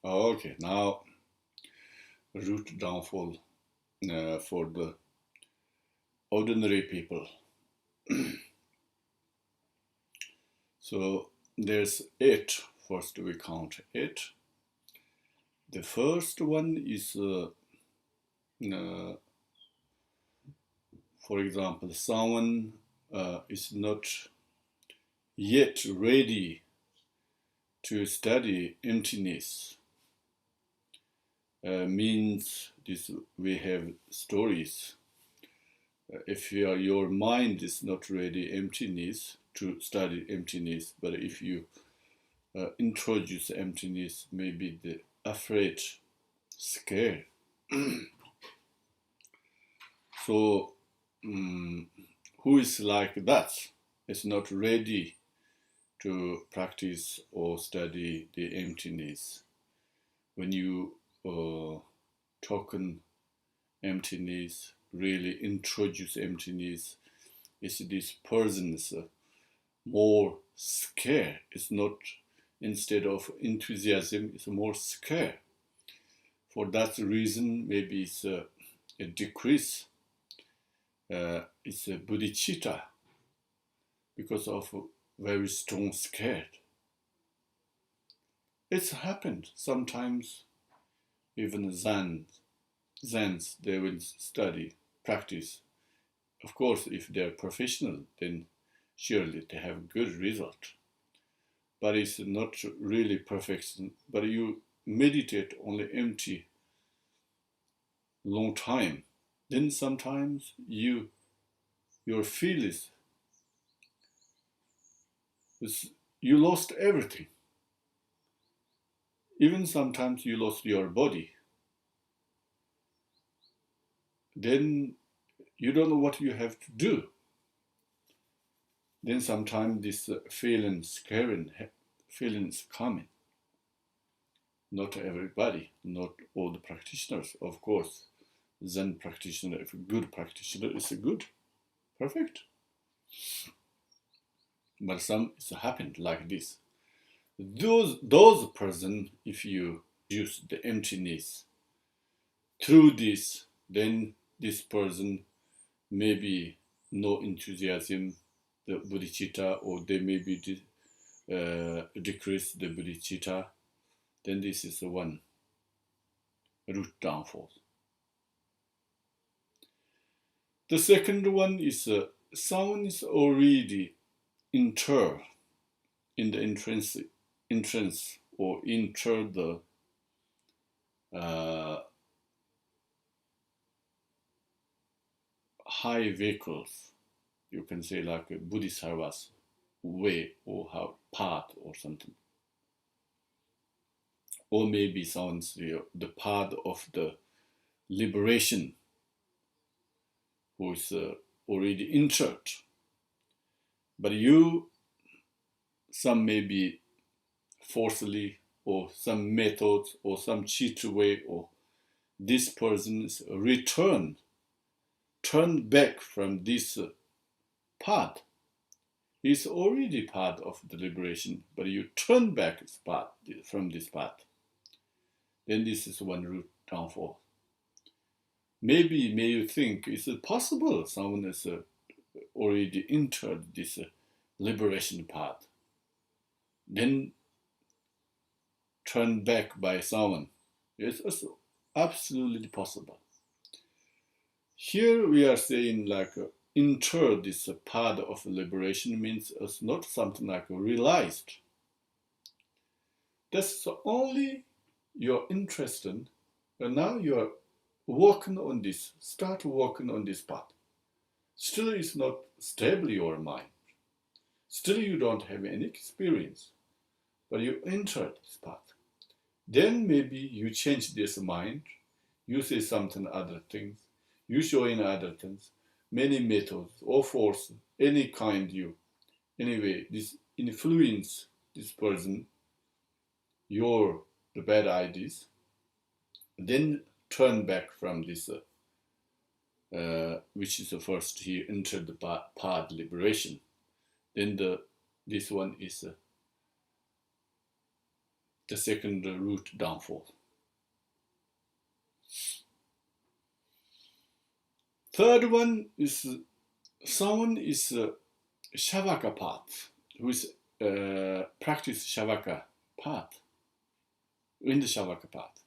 Okay, now root downfall for the ordinary people. So there's eight. First we count eight. The first one is, for example, someone is not yet ready to study emptiness. Means this we have stories. If your mind is not ready emptiness to study emptiness, but if you introduce emptiness, maybe the afraid, scared. So who is like that is not ready to practice or study the emptiness. When you talk on emptiness, really introduce emptiness, is this person's more scared. It's not, instead of enthusiasm, it's more scared. For that reason, maybe it's a decrease. It's a bodhicitta because of very strong scared. It's happened sometimes. Even Zens, they will study, practice. Of course, if they're professional, then surely they have good result. But it's not really perfection. But you meditate only empty long time, then sometimes your feel is you lost everything. Even sometimes you lost your body. Then you don't know what you have to do. Then sometimes this feelings coming. Not everybody, not all the practitioners, of course. Zen practitioner, if a good practitioner is a good, perfect. But some it's happened like this. Those person, if you use the emptiness through this, then this person maybe no enthusiasm, the bodhicitta, or they maybe decrease the bodhicitta. Then this is the one root downfall. The second one is someone is already entered in the entrance or enter the high vehicles. You can say like a Bodhisattva's way or how path or something. Or maybe someone's the path of the liberation who is already entered. But some may be forcefully or some methods or some cheat way, or this person's turn back from this path. He's already part of the liberation, but you turn back from this path. Then this is one root downfall. Maybe may you think, is it possible someone has already entered this liberation path, then turn back by someone? It's absolutely possible. Here we are saying like enter this path of liberation means it's not something like realized. That's only you're interested, and now you're working on this, start working on this path. Still it's not stable your mind. Still you don't have any experience, but you enter this path. Then maybe you change this mind, you say something other things, you show in other things, many methods or force, any kind you. Anyway, this influence this person, the bad ideas, then turn back from this, which is the first he entered the path liberation. Then this one is the second root downfall. Third one is someone is Shavaka path, who is practice Shavaka path, in the Shavaka path.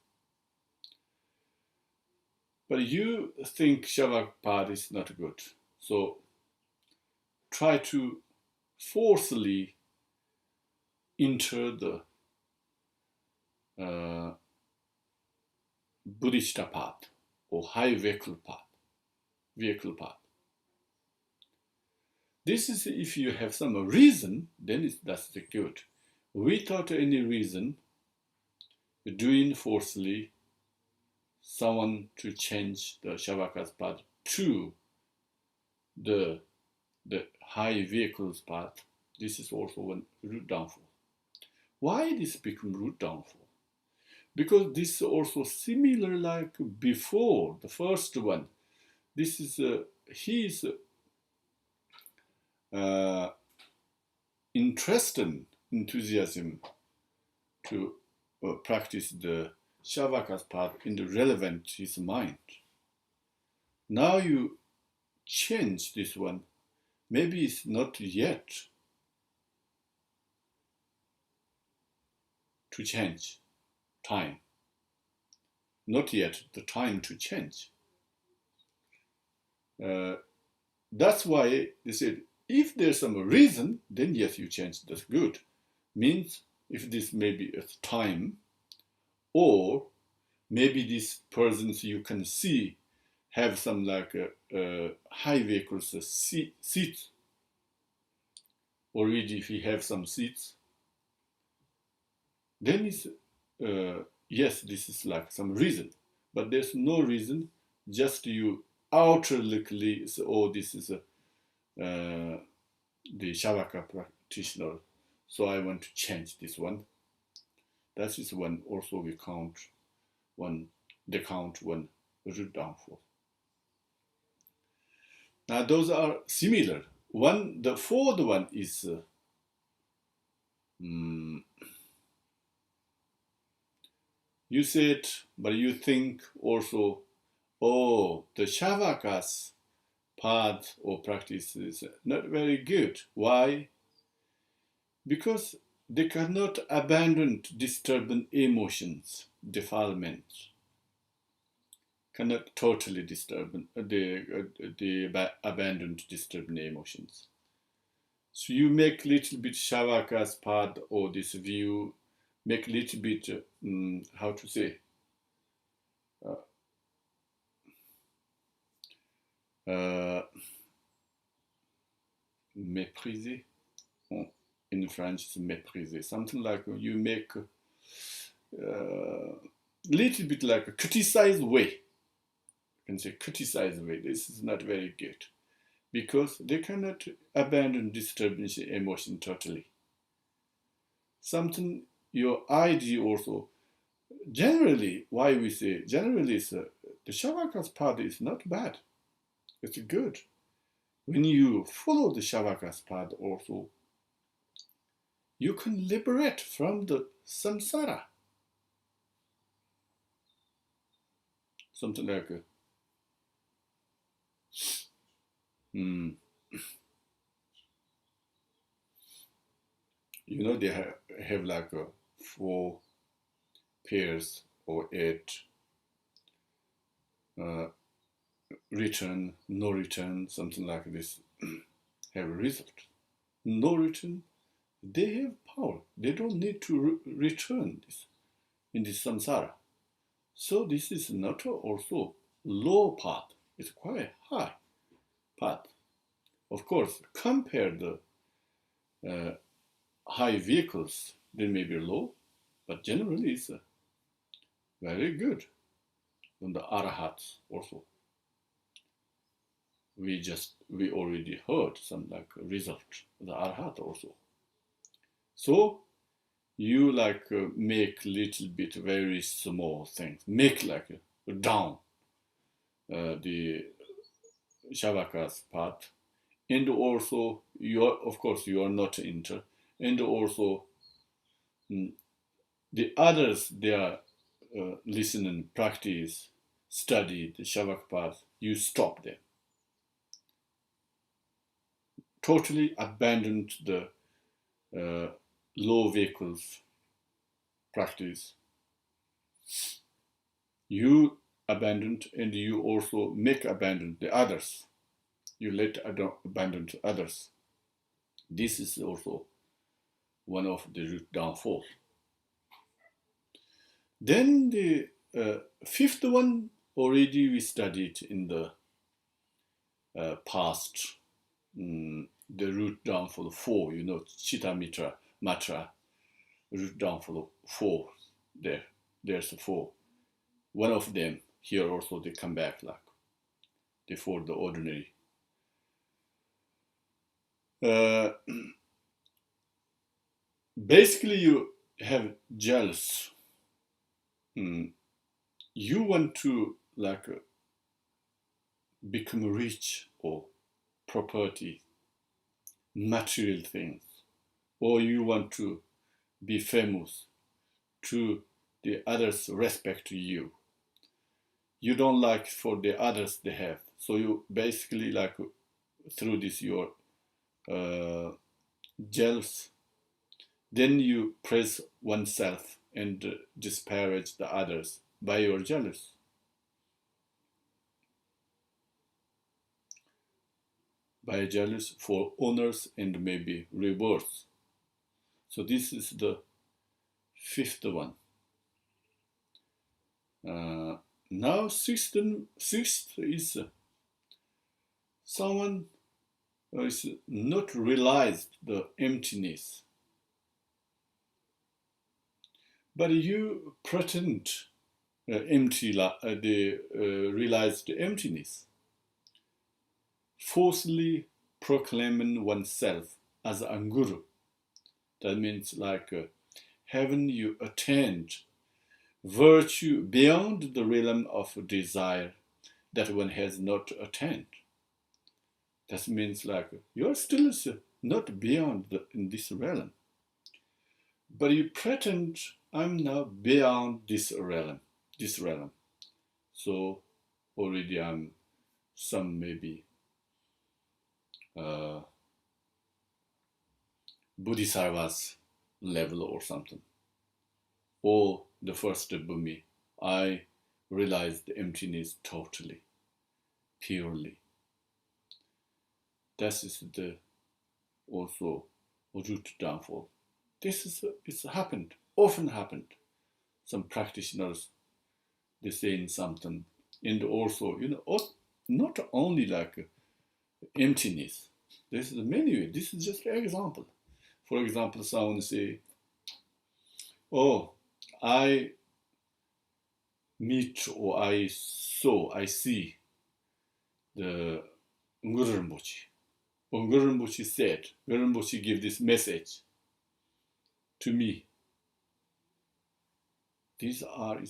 But you think Shavaka path is not good, so try to forcefully enter the Buddhist path or high vehicle path. This is if you have some reason, then that's the good. Without any reason, doing forcefully someone to change the Shavaka's path to the high vehicles path, this is also one root downfall. Why this become root downfall? Because this is also similar like before, the first one. This is his interest and enthusiasm to practice the Shavaka's path in the relevant his mind. Now you change this one. Maybe it's not yet to change time. Not yet the time to change. That's why they said, if there's some reason, then yes, you change, that's good. Means if this may be a time, or maybe these persons you can see have some like high vehicles seats. Already if you have some seats, then it's, yes, this is like some reason. But there's no reason, just you outwardly, oh, this is the Shavaka practitioner, so I want to change this one. That is one also we count one root downfall. Now those are similar. The fourth one is you said, but you think also, oh, the Shavaka's path or practice is not very good. Why? Because they cannot abandon disturbing emotions, defilements. Cannot totally abandon disturbing emotions. So you make little bit Shavaka's path or this view, make little bit, how to say, mépriser. In French, it's mépriser. Something like you make little bit like a criticized way. You can say criticized way. This is not very good because they cannot abandon disturbing emotion totally. Something your idea also. Generally, why we say generally is the Shavaka's path is not bad. It's good. When you follow the Shavaka's path also, you can liberate from the samsara. Something like you know, they have like 4 pairs or 8 return, no return, something like this have a result. No return, they have power. They don't need to return this in this samsara. So this is not also low path. It's quite high path. Of course, compare the high vehicles, they may be low, but generally it's very good. And the arahats also. We already heard some like result, the arhat also. So you like make little bit very small things, make like down the Shavaka's path, and also you are not enter, and also The others, they are listen and practice, study the Shavak path, you stop them. Totally abandoned the low vehicles practice. You abandoned and you also make abandon the others. You let abandon others. This is also one of the root downfall. Then the fifth one already we studied in the past. The root downfall 4, Chitta Mitra, Matra, root downfall 4. There's 4. One of them here also they come back like before the ordinary. Basically, you have jealous. You want to become rich or property, material things, or you want to be famous to the others respect you. You don't like for the others they have. So you basically through this your jealous. Then you praise oneself and disparage the others by your jealous. By jealous for honors and maybe rewards. So this is the fifth one. Now sixth is someone who is not realized the emptiness. But you pretend realize the emptiness, falsely proclaiming oneself as a guru. That means haven't you attained virtue beyond the realm of desire that one has not attained. That means you're still not beyond in this realm. But you pretend I'm now beyond this realm. So already I'm some maybe Bodhisattva's level or something. Or the first Bhumi, I realized the emptiness totally, purely. That is the also root downfall. This is it's happened, often happened. Some practitioners they saying something, and also not only emptiness. This is many. This is just an example. For example, someone say, "Oh, I meet or I see the Ngöndro." Or Ngöndro said, Ngöndro gave this message to me. These are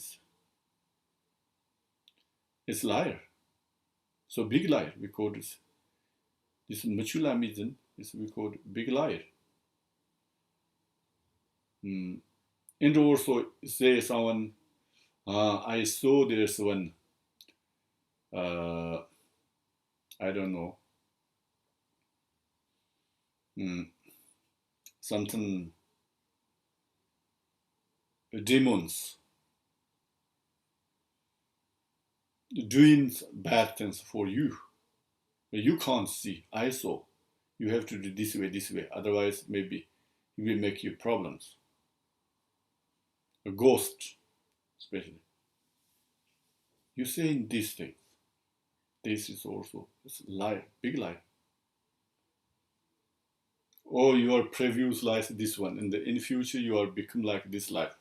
it's liar. So big liar. We call this Machulamism is we call big liar. And also say someone, I saw there's one, I don't know, something, demons doing bad things for you. You can't see. I saw. You have to do this way. Otherwise, maybe it will make you problems. A ghost, especially. You're saying these things. This is also it's a lie, big lie. Or your previous life, this one, and in future you are become like this life.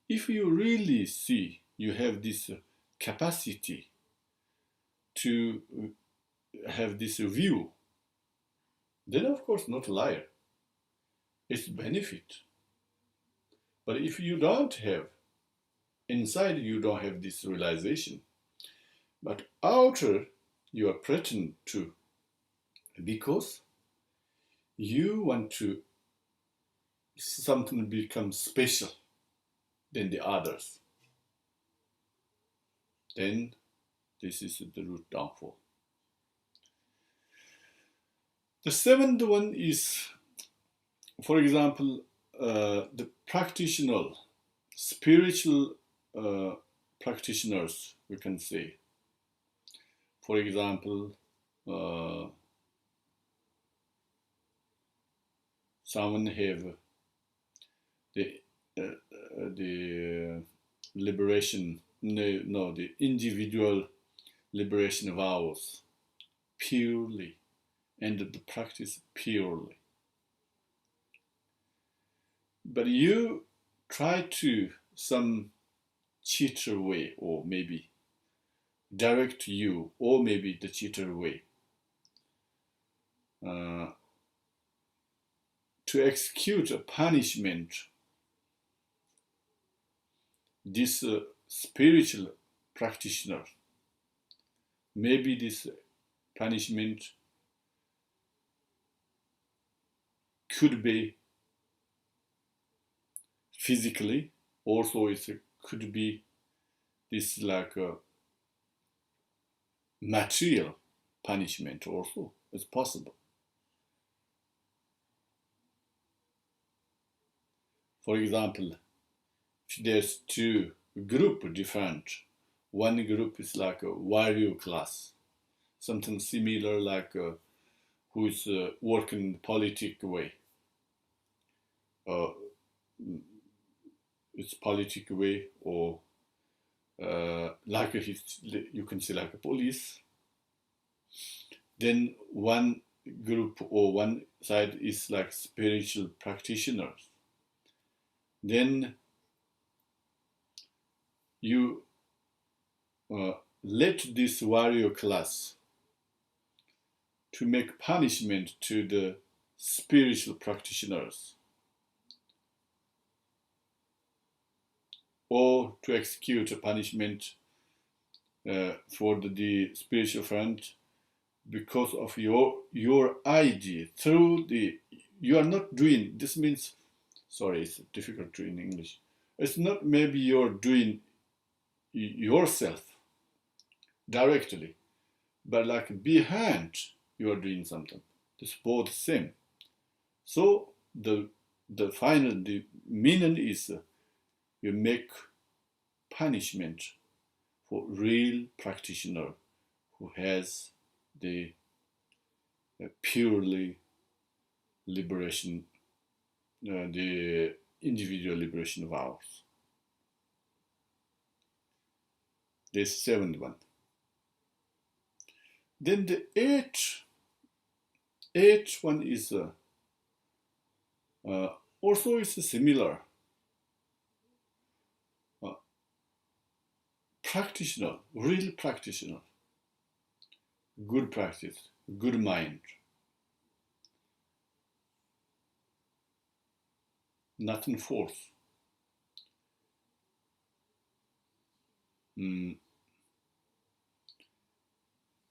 If you really see you have this capacity to have this view, then of course not a liar. It's benefit. But if you don't have, inside you don't have this realization, but outer you are pretend to, because you want to something become special. than the others, then this is the root downfall. The seventh one is, for example, the practitioner, spiritual practitioners, we can say. For example, someone have the liberation, the individual liberation vows purely, and the practice purely. But you try to some cheater way, or maybe direct you, or maybe the cheater way, to execute a punishment. This spiritual practitioner, maybe this punishment could be physically, also it could be this like a material punishment also is possible. For example, if there's two group different, one group is like a warrior class, something similar like who is working the politic way. It's politic way, or like you can say like a police. Then one group or one side is like spiritual practitioners. Then you let this warrior class to make punishment to the spiritual practitioners, or to execute a punishment for the spiritual friend because of your idea through the, you are not doing, this means, sorry, it's difficult to in English. It's not maybe you're doing yourself directly, but like behind you are doing something. It's both same. So the final, the meaning is you make punishment for real practitioner who has the purely liberation, the individual liberation vows. The seventh one. Then the eighth one is also is similar. Practitioner, real practitioner, good practice, good mind, nothing force.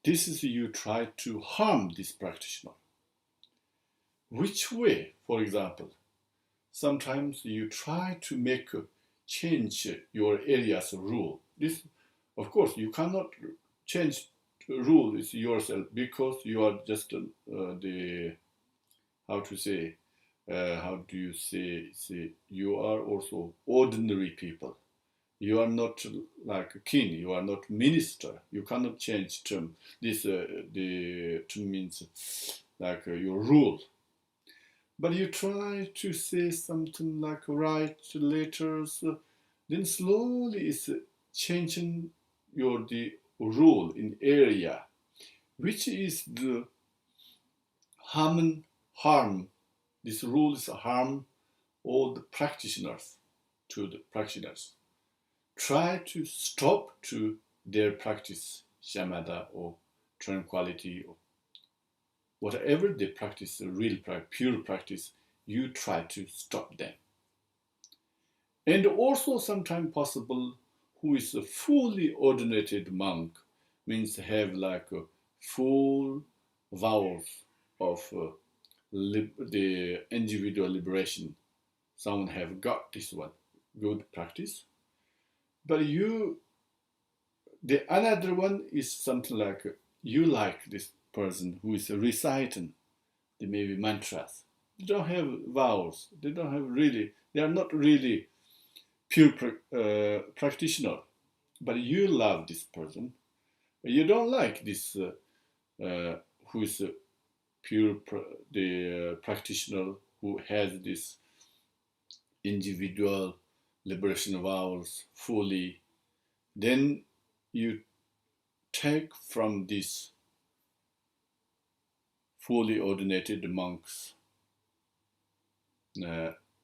This is you try to harm this practitioner. Which way? For example, sometimes you try to make change your area's rule. This, of course, you cannot change rules yourself because you are just the, how to say, how do you say, you are also ordinary people. You are not like a king. You are not minister. You cannot change term. This the term means like your rule. But you try to say something like write letters. Then slowly it's changing the rule in area, which is the harm. This rule is harm all the practitioners to the practitioners. Try to stop to their practice, shamatha or tranquility, or whatever they practice, the real pure practice, you try to stop them. And also sometimes possible who is a fully ordinated monk, means have like a full vows of the individual liberation. Someone have got this one. good practice. But the another one is something like you like this person who is reciting the maybe mantras. They don't have vowels. They don't have really. They are not really pure practitioner. But you love this person. You don't like this who is pure the practitioner who has this individual liberation vows fully. Then you take from these fully ordinated monks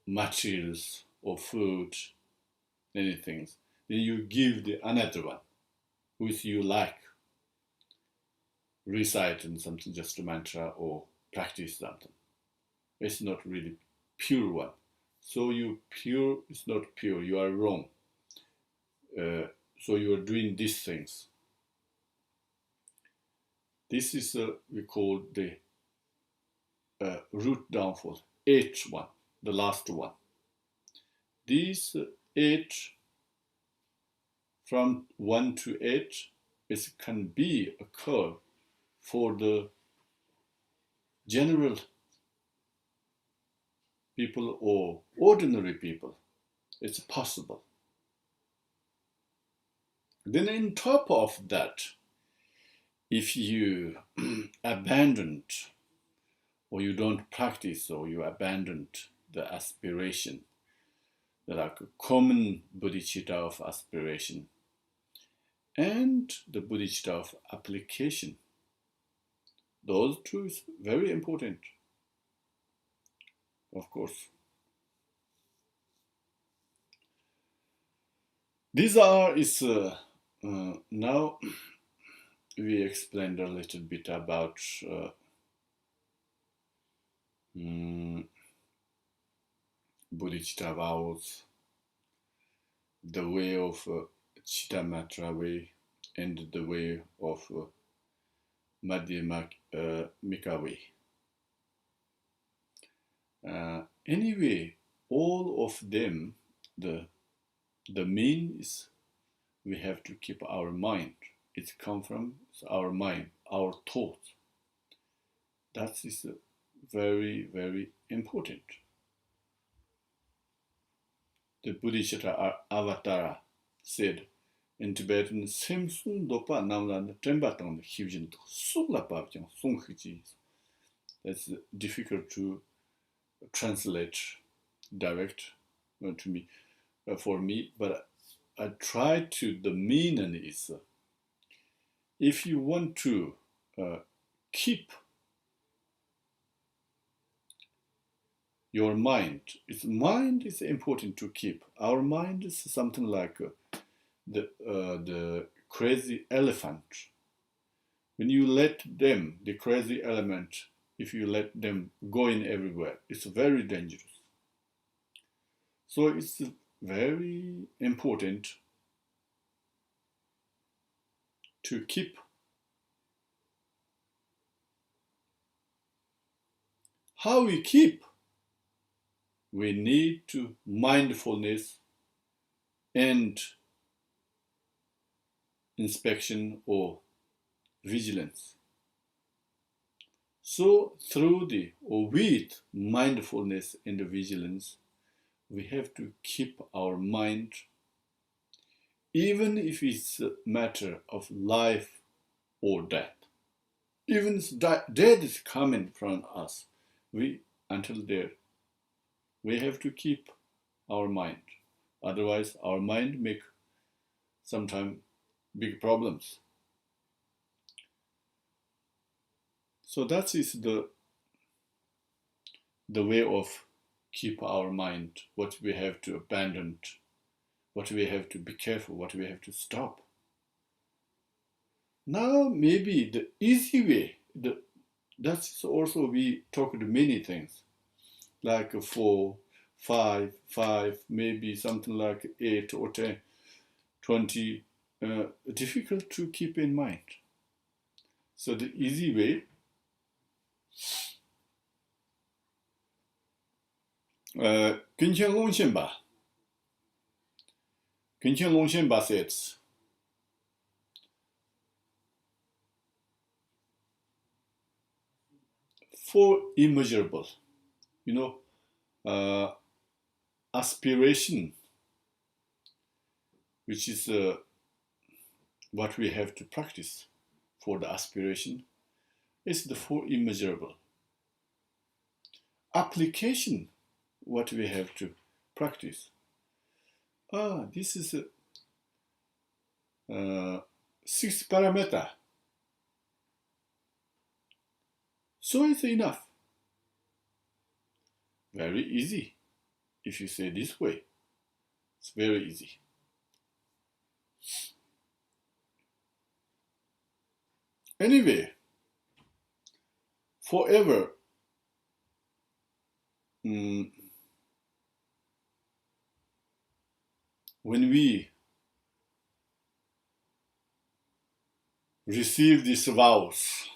materials or food, many things. Then you give the another one, which you like, recite in something, just a mantra or practice something. It's not really pure one. So you pure is not pure. You are wrong. So you are doing these things. This is we call the root downfall. Eighth one, the last one. These eight, from 1 to 8, it can be occur for the general people or ordinary people. It's possible. Then on top of that, if you abandoned or you don't practice or you abandoned the aspiration, that are common bodhicitta of aspiration and the bodhicitta of application, those two is very important, of course. These are now we explained a little bit about bodhicitta vows, the way of Chittamatra way, and the way of Madhyamika way. Anyway, all of them, the main is we have to keep our mind. It comes from our mind, our thoughts. That is very, very important. The Bodhisattva Avatara said in Tibetan, Semsung dopa namlan tembatang hivjin sula pavjang sung hiji. That's difficult to translate direct to me for me, but I try to. The meaning is, if you want to keep your mind, mind is important to keep. Our mind is something like the crazy elephant. When you let them, the crazy element, if you let them go in everywhere, it's very dangerous. So it's very important to keep. How we keep? We need to mindfulness and inspection or vigilance. So through or with mindfulness and vigilance, we have to keep our mind, even if it's a matter of life or death. Even if death is coming from us, until there, we have to keep our mind. Otherwise, our mind make sometimes big problems. So that is the way of keep our mind, what we have to abandon, what we have to be careful, what we have to stop. Now maybe the easy way, that's also we talked many things, like 4, 5, 5, maybe something like 8 or 10, 20, difficult to keep in mind. So the easy way, 근천 Longchen吧 Gönchen Longchen says, for immeasurable, aspiration, which is what we have to practice for the aspiration, is the for immeasurable. Application, what we have to practice. This is a 6 parameter. So it's enough. Very easy. If you say this way, it's very easy. Anyway, forever, when we receive these vows,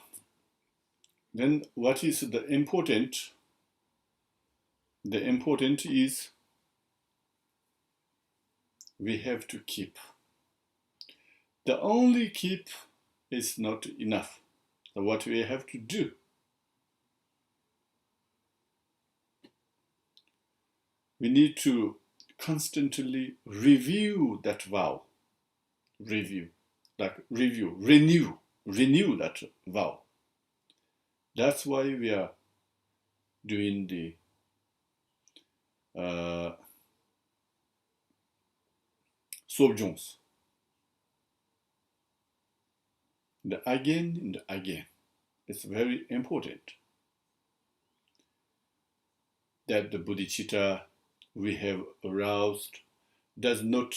then what is the important? The important is we have to keep. The only keep is not enough. So what we have to do? We need to constantly review that vow. Renew that vow. That's why we are doing the sobjons. The again and again. It's very important that the bodhicitta we have aroused does not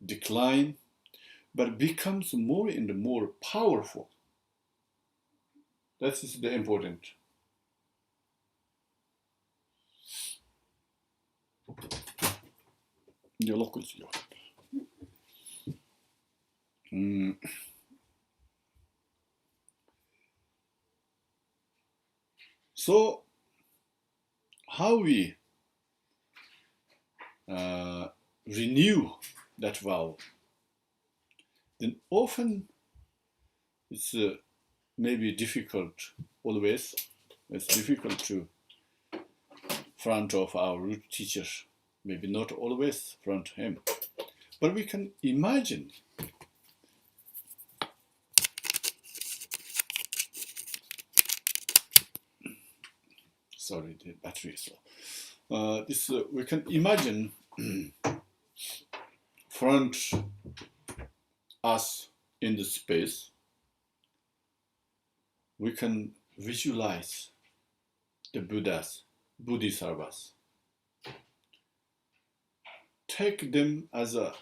decline, but becomes more and more powerful. That is the important. So, how we renew that vow? Then often it's maybe difficult always. It's difficult to front of our root teacher. Maybe not always front him. But we can imagine sorry, the battery is low. We can imagine front us in the space. We can visualize the Buddhas, Bodhisattvas. Take them as a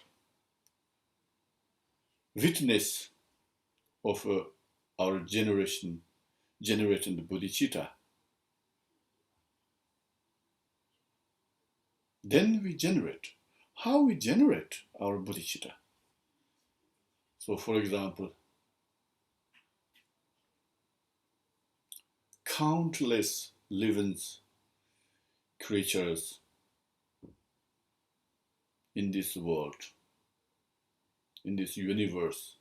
witness of our generating the bodhicitta. Then we generate. How we generate our bodhicitta? So, for example, countless living creatures in this world, in this universe.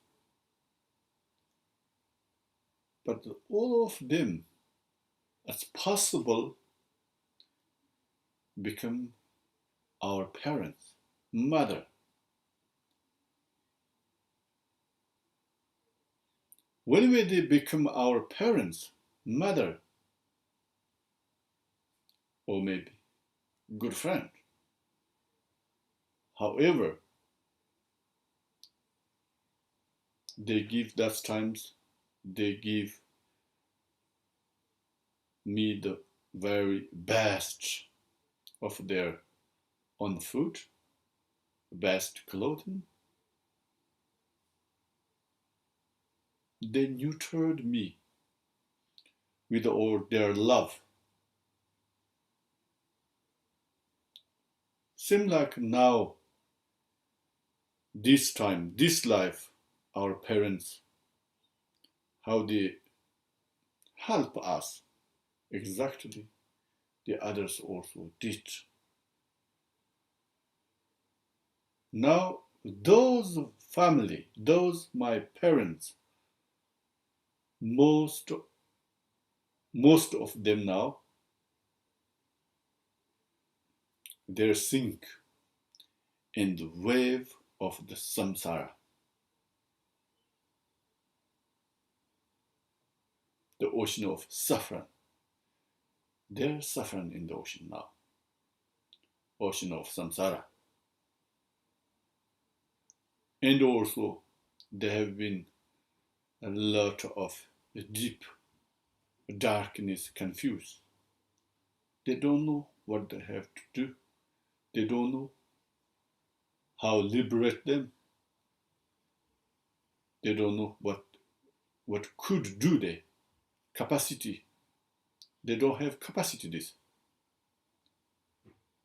But all of them, as possible, become our parents, mother. When will they become our parents, mother, or maybe good friend? However, they give that times, they give me the very best of their own food, best clothing. They nurtured me with all their love. Seems like now, this time, this life, our parents, how they help us, exactly the others also did. Now those family, those my parents, most of them now, they sink in the wave of the samsara, the ocean of suffering. They're suffering in the ocean now, ocean of samsara. And also, there have been a lot of deep darkness, confused. They don't know what they have to do. They don't know how liberate them. They don't know what could do they. Capacity. They don't have capacity this.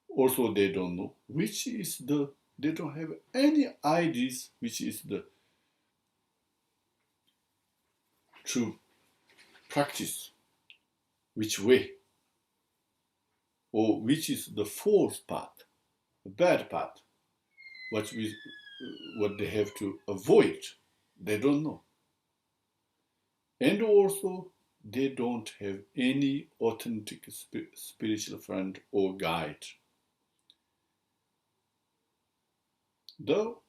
Also, they don't know they don't have any ideas which is the true practice, which way, or which is the false path, the bad path, what they have to avoid. They don't know. And also, they don't have any authentic spiritual friend or guide. Though,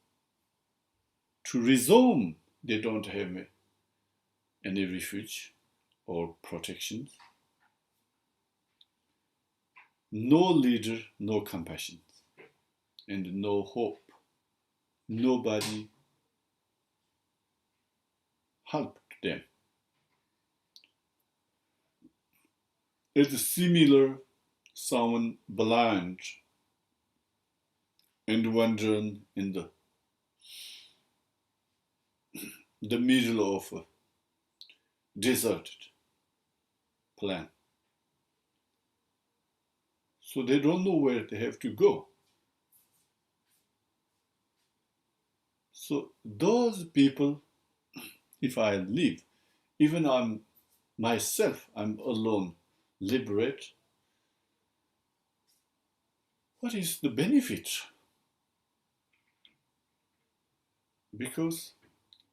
to resume, they don't have any refuge or protection. No leader, no compassion, and no hope. Nobody helped them. It's similar someone blind and wandering in the middle of a deserted plain. So they don't know where they have to go. So those people, if I live, even I'm alone, liberate, what is the benefit? Because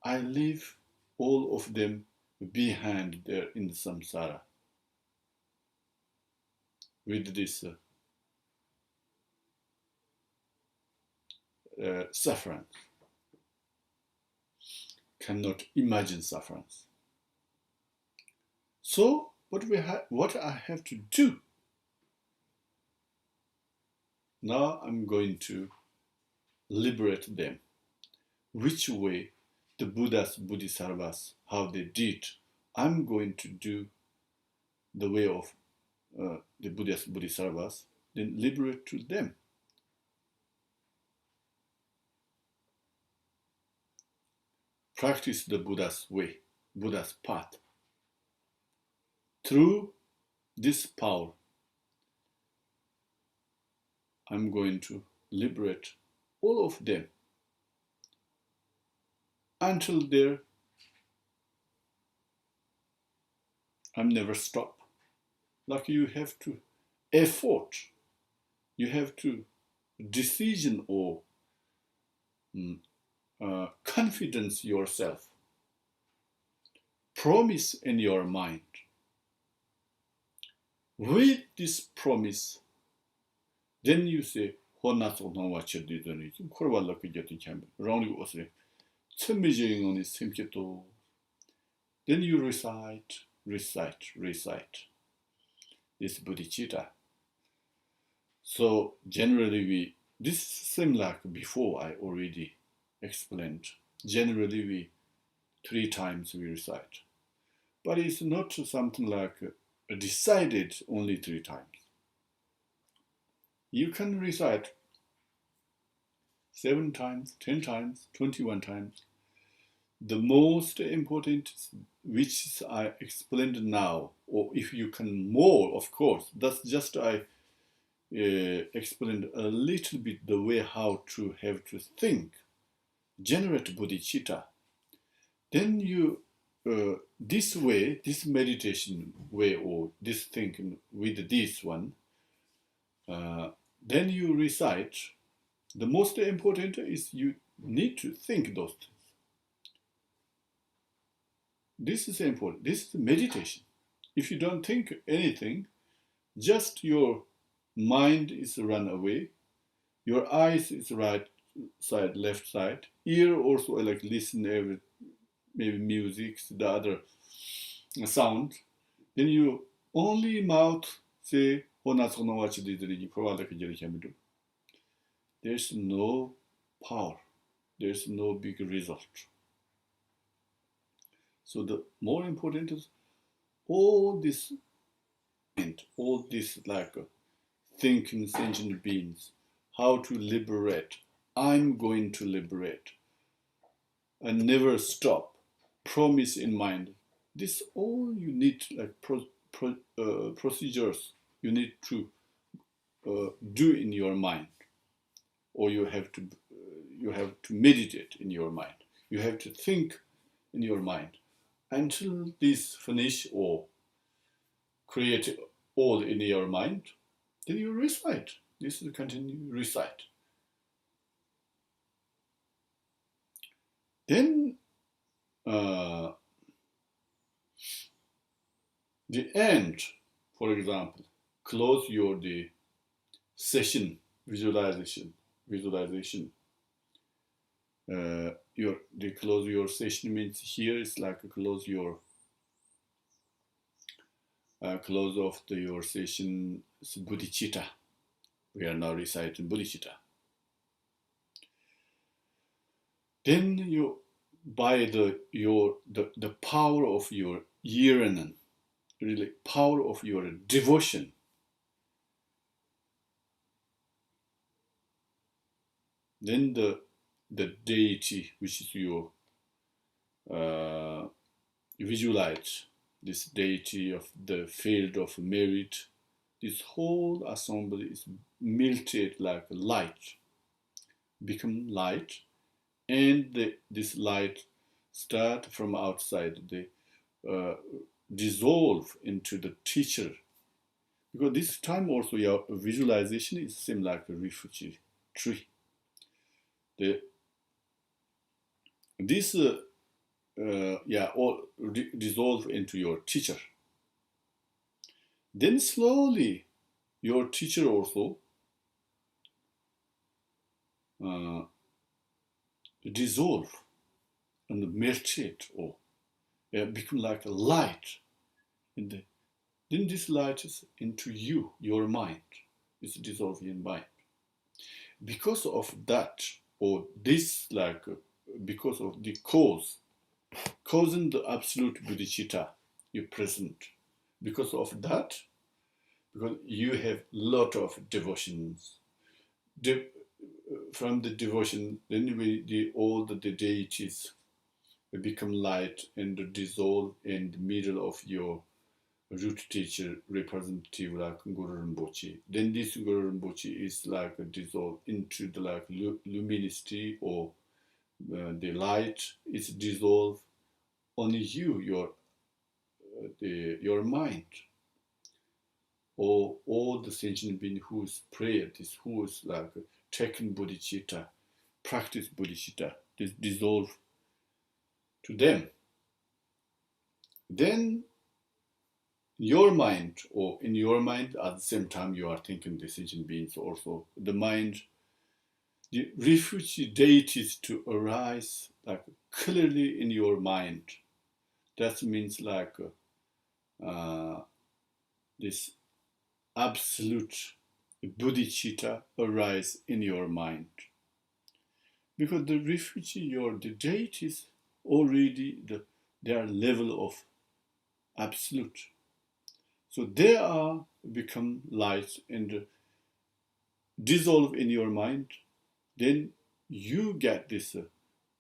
I leave all of them behind there in the samsara with this suffering. Cannot imagine sufferance. So what I have to do? Now I'm going to liberate them. Which way the Buddhas, Bodhisattvas, how they did, I'm going to do the way of the Buddhas, Bodhisattvas, then liberate to them. Practice the Buddha's way, Buddha's path. Through this power, I'm going to liberate all of them until there, I'm never stop. Like you have to effort, you have to decision or confidence yourself, promise in your mind. With this promise, then you say, then you recite this bodhicitta. So generally this is similar like before I already explained. Generally we 3 times we recite. But it's not something like decided only 3 times. You can recite 7 times, 10 times, 21 times. The most important, which I explained now, or if you can more, of course, that's just I explained a little bit the way how to have to think, generate bodhicitta. Then you, this way, this meditation way, or this thinking with this one, then you recite. The most important is need to think those things. This is important. This is meditation. If you don't think anything, just your mind is run away, your eyes is right side, left side, ear also like listen every maybe music, the other sound. Then you only mouth say, there's no power. There's no big result. So the more important is all this like thinking sentient beings, how to liberate. I'm going to liberate. And never stop. Promise in mind. This all you need like procedures you need to do in your mind, or you have to meditate in your mind. You have to think in your mind until this finish or create all in your mind. Then you recite. This is continue recite. Then the end, for example, close the session visualization. Close your session means here is like close your close of your session is bodhicitta. We are now reciting bodhicitta. Then you by the power of your yearning, really power of your devotion, then the deity which is your visualize this deity of the field of merit, this whole assembly is melted like light, become light, and this light start from outside, they dissolve into the teacher. Because this time also your visualization is same like a refugee tree. This all dissolve into your teacher. Then slowly your teacher also dissolve and melted or become like a light. Then this light is into you, your mind. It's dissolved in mind. Because of that, or this like because of the causing the absolute bodhicitta you present. Because of that, because you have lot of devotions. From the devotion, then all the deities become light and dissolve in the middle of your root teacher representative like Guru Rinpoche. Then this Guru Rinpoche is like dissolved into the like luminosity, or the light is dissolved on you, your mind, or all the sentient being who's prayed this, who's like taken bodhicitta, practice bodhicitta, this dissolve to them. Then your mind, or in your mind at the same time you are thinking the sentient beings also, the mind, the refugee deities to arise like clearly in your mind. That means like this absolute bodhicitta arise in your mind. Because the refugee or the deities already their level of absolute. So they are become light and dissolve in your mind. Then you get this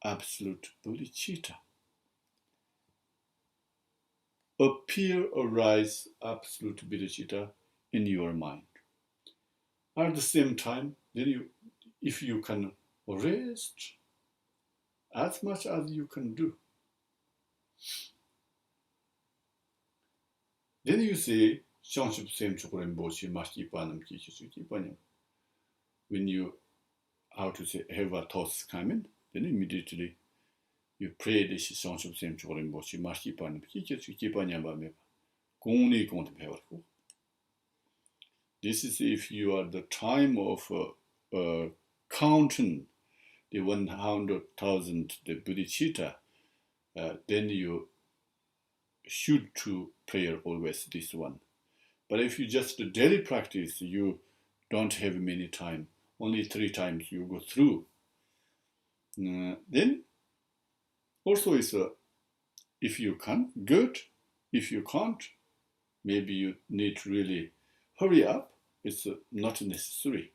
absolute bodhicitta. Appear, arise, absolute bodhicitta in your mind. At the same time, then if you can rest as much as you can do, then you say, when you, how to say, have a thoughts coming, then immediately you pray this Shangshub Sem Chorim Boshi Mashipan, Kipanyamba, Kuni Konteperko. This is if you are the time of counting the 100,000 the bodhicitta, then you should to prayer always this one. But if you just daily practice, you don't have many time, only 3 times you go through. Then also is if you can, good. If you can't, maybe you need to really hurry up. It's not necessary.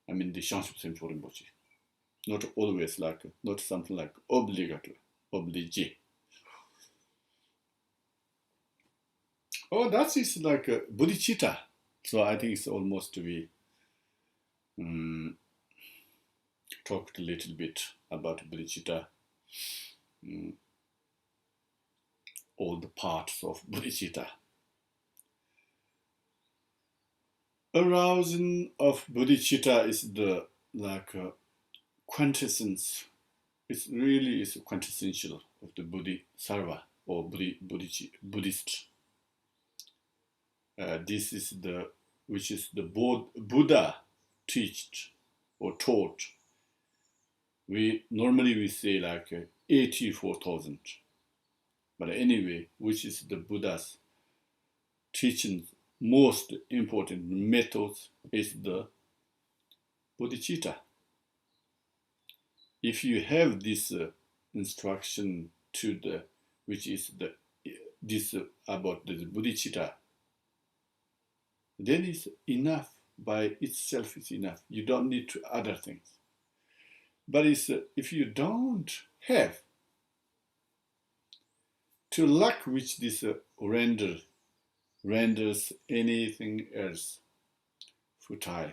I mean, the Shangshub Sem Chorimbochi. Not always like, not something like obligatory, obligé. Oh, that is like bodhicitta. So I think it's almost we talked a little bit about bodhicitta, all the parts of bodhicitta. Arousing of bodhicitta is the like quintessence. It really is quintessential of the Bodhisattva or Buddhist. This is the which is the Buddha taught or taught. We normally say like 84,000, but anyway, which is the Buddha's teaching. Most important methods is the bodhicitta. If you have this instruction to the, which is the this about the bodhicitta, then it's enough by itself. Is enough. You don't need to other things. But it's if you don't have to lack which this renders anything else futile.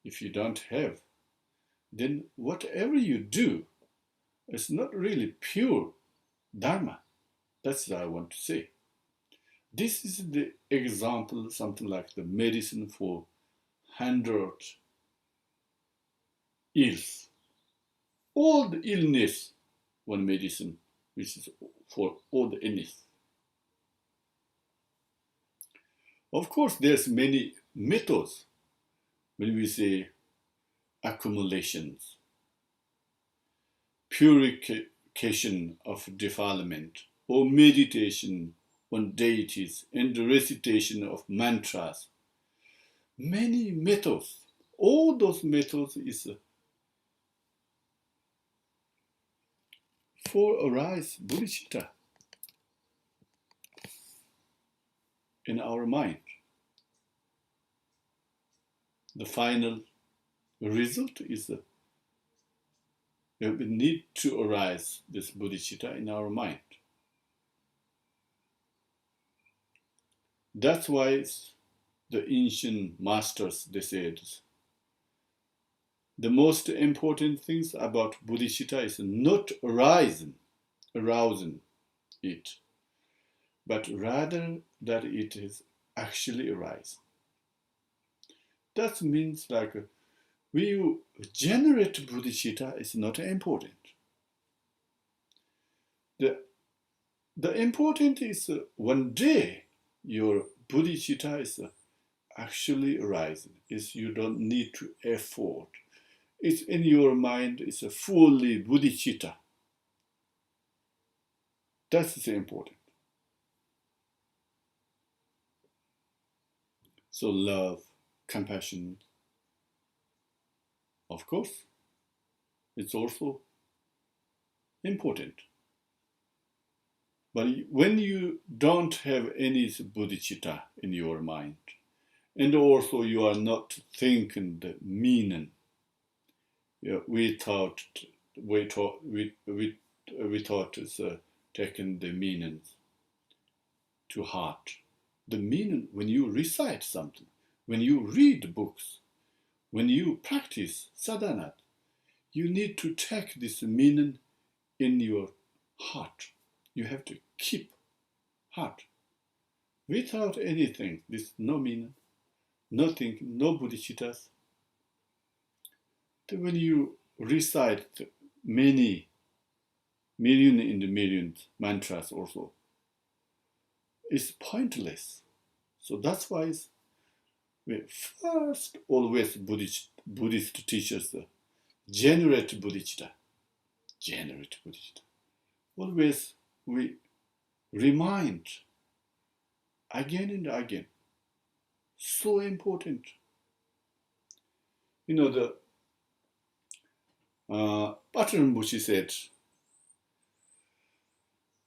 If you don't have, then whatever you do is not really pure Dharma. That's what I want to say. This is the example, something like the medicine for 100 ills. All the illness, one medicine, which is for all the illness. Of course, there's many methods when we say accumulations, purification of defilement, or meditation on deities and the recitation of mantras. Many methods. All those methods is for arise bodhicitta in our mind. The final result is that we need to arise this bodhicitta in our mind. That's why the ancient masters, they said, the most important things about bodhicitta is not arousing it, but rather that it is actually arising. That means like we generate bodhicitta is not important. The important is one day your bodhicitta is actually arising. Is you don't need to effort. It's in your mind. It's a fully bodhicitta. That's important. So love, compassion, of course, it's also important. But when you don't have any bodhicitta in your mind, and also you are not thinking the meaning, we thought is taking the meaning to heart. The meaning when you recite something, when you read books, when you practice sadhana, you need to take this meaning in your heart. You have to keep heart. Without anything, this no meaning, nothing, no bodhicittas. when you recite many million in the millions mantras also, it's pointless. So that's why we first always Buddhist teachers generate bodhicitta. Always we remind again and again. So important. You know, the Pattern Bushi said,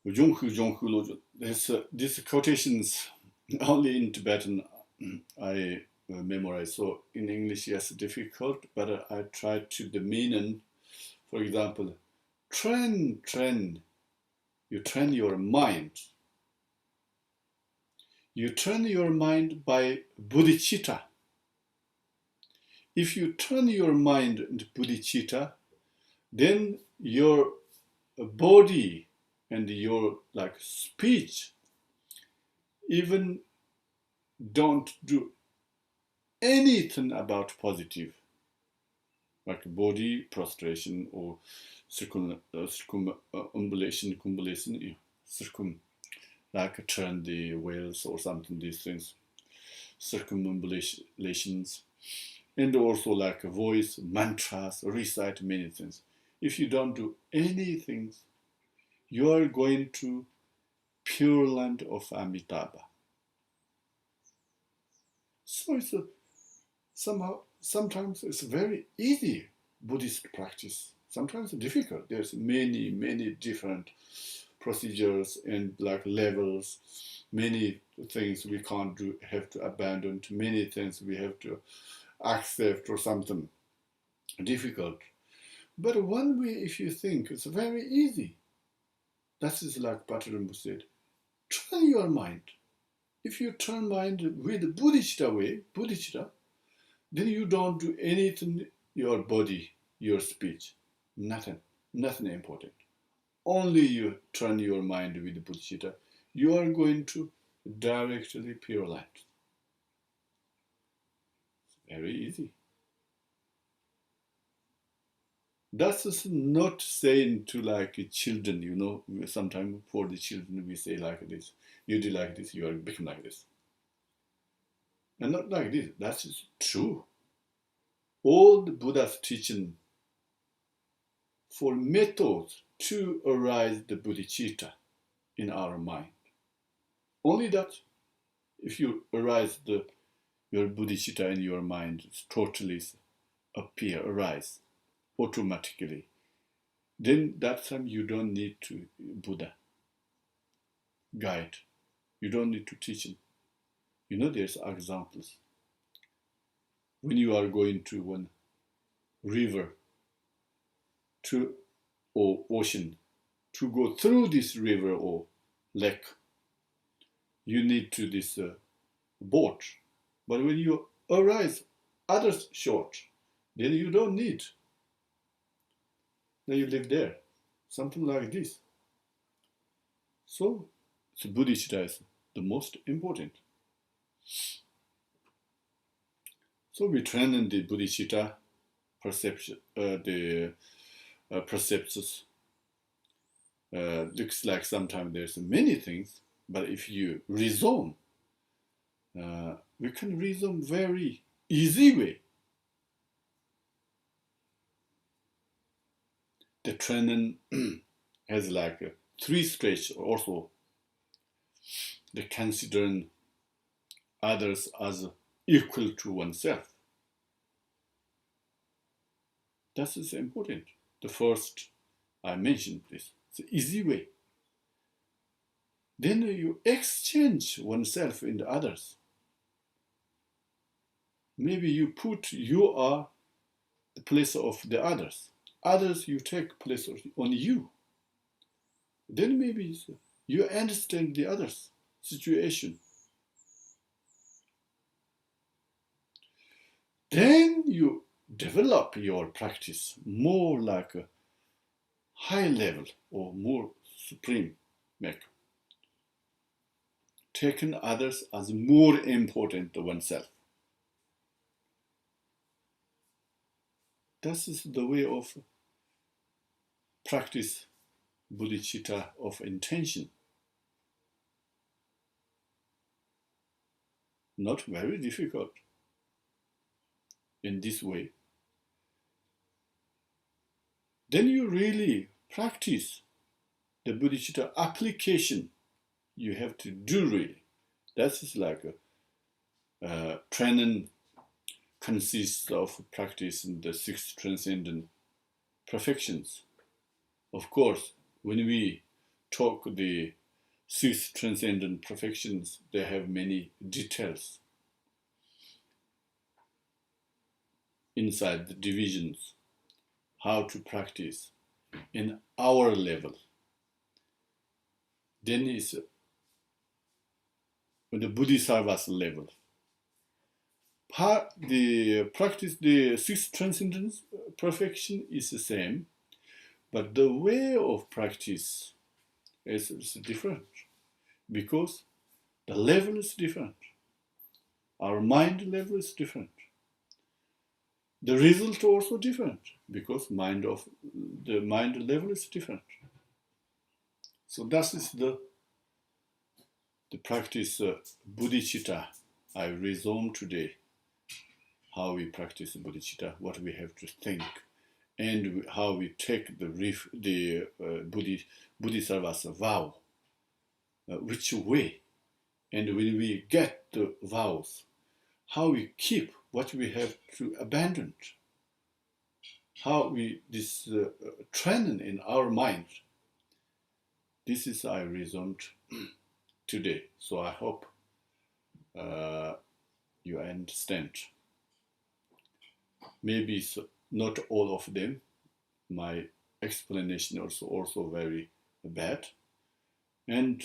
these quotations only in Tibetan I memorize. So in English, yes, difficult, but I try to the meaning. For example, you train your mind. You train your mind by bodhicitta. If you turn your mind into bodhicitta, then your body and your speech even don't do anything about positive, like body prostration or circum, like turn the wheels or something, these things, circumambulations, and also like voice, mantras, recite many things. If you don't do anything, you are going to Pure Land of Amitabha. So it's sometimes it's very easy Buddhist practice. Sometimes difficult. There's many different procedures and levels. Many things we can't do, have to abandon. Many things we have to accept or something difficult. But one way, if you think, it's very easy. That is like Patrambhu said. Turn your mind. If you turn mind with the bodhicitta way, then you don't do anything, your body, your speech. Nothing important. Only you turn your mind with bodhicitta, you are going to directly Pure Land. Very easy. That's not saying to children, sometimes for the children we say like this, you do like this, you are become like this. And not like this, that is true. All the Buddha's teaching for methods to arise the bodhicitta in our mind. Only that if you arise your bodhicitta in your mind, it's totally arise automatically. Then that time you don't need to Buddha guide. You don't need to teach him. There's examples. When you are going to one river or ocean, to go through this river or lake, you need to this boat. But when you arise other shore, then you don't need. Then you live there. Something like this. So the bodhicitta is the most important. So we train in the bodhicitta perception, the perceptions. Looks like sometimes there's many things, but if you resume, we can resume very easy way. The training has three stages also. The considering others as equal to oneself. That is important. The first I mentioned this. It's an easy way. Then you exchange oneself in the others. Maybe you are the place of the others. Others you take place on you. Then maybe you understand the others' situation. Then you develop your practice more like a high level or more supreme maker. Taking others as more important than oneself. That is the way of practice bodhicitta of intention. Not very difficult in this way. Then you really practice the bodhicitta application. You have to do really. That is like training consists of practicing the six transcendent perfections. Of course, when we talk the six transcendent perfections, they have many details inside the divisions, how to practice in our level. Then is the Bodhisarvas level. The practice, the six transcendent perfection is the same, but the way of practice is different because the level is different. Our mind level is different. The result also different because the mind level is different. So that is the practice bodhicitta. I resume today how we practice bodhicitta, what we have to think, and how we take the bodhisarvas vow, which way, and when we get the vows, how we keep what we have to abandon, how we this training in our mind. This is I resumed today, so I hope you understand. Maybe not all of them. My explanation also very bad, and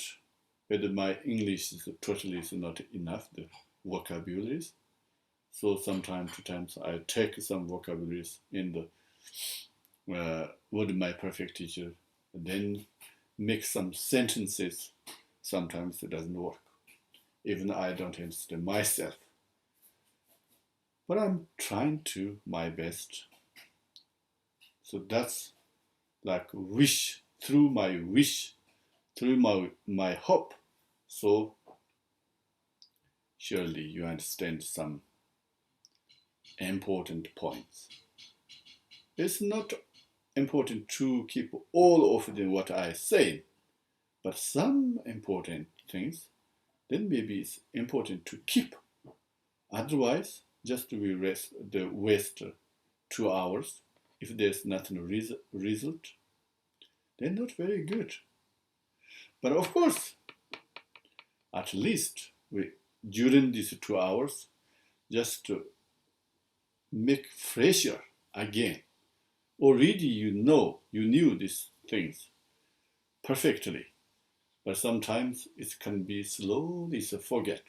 whether my English is totally not enough, the vocabularies. So sometimes to times I take some vocabularies in the word my perfect teacher, then make some sentences. Sometimes it doesn't work. Even I don't understand myself. But I'm trying to my best. So that's like wish, through my hope. So surely you understand some important points. It's not important to keep all of what I say, but some important things, then maybe it's important to keep. Otherwise, just we waste 2 hours. If there's nothing result, they're not very good. But of course, at least during these 2 hours, just to make fresher again. Already you knew these things perfectly, but sometimes it can be slowly forget.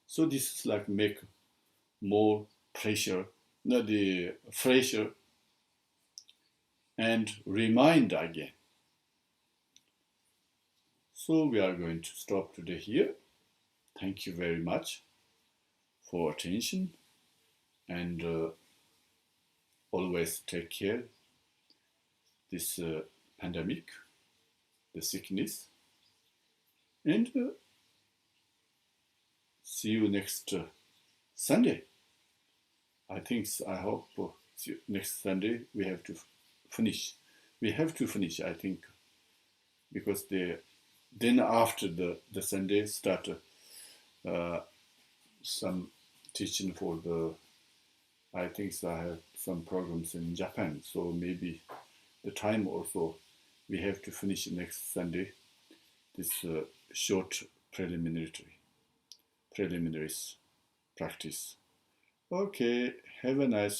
So this is like make more pressure, the fresher, and remind again. So we are going to stop today here. Thank you very much for attention, and always take care this pandemic, the sickness, and see you next Sunday. I hope next Sunday we have to finish. We have to finish, I think, because then after the Sunday start some teaching for I think I have some programs in Japan, so maybe the time also we have to finish next Sunday this short preliminaries practice. Okay, have a nice